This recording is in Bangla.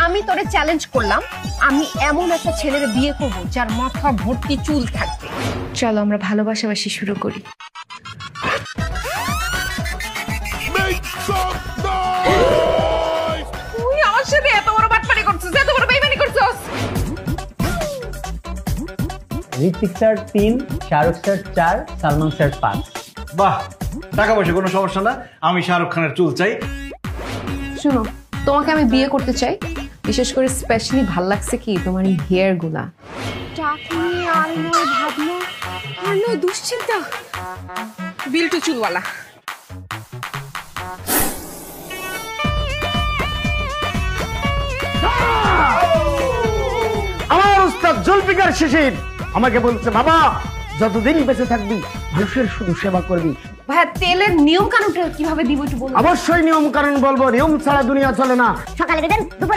আমি তোরে চ্যালেঞ্জ করলাম, আমি এমন একটা ছেলের বিয়ে করব যার মাথা ভর্তি চুল থাকবে। চলো আমরা ভালোবাসাবাসি শুরু করি। তুই আমার সাথে এত বড় বাটপারি করছিস, এত বড় বেইমানি করছিস। Hrithik sir 3, Shahrukh sir 4, Salman sir 5। বাহ, টাকা পয়সা কোনো সমস্যা না, আমি শাহরুখ খানের চুল চাই। শোনো, তোমাকে আমি বিয়ে করতে চাই, বিশেষ করে স্পেশালি ভাল লাগছে কি তোমার এই হেয়ার গুলা। চাকরি আর নয় ভাবনা আর নয় দুশ্চিন্তা, বিল্টু চুলওয়ালা। আমার উস্তাদ জুলফিকার শিশির আমাকে বলছে, বাবা যতদিন বেঁচে থাকবি মানুষের শুধু সেবা করবি। ভাইয়া তেলের নিয়ম কানুনটা কিভাবে দিব একটু বলুন। অবশ্যই নিয়ম কানুন বলবো, নিয়ম ছাড়া দুনিয়া চলে না। সকালে দেবেন, দুপুরে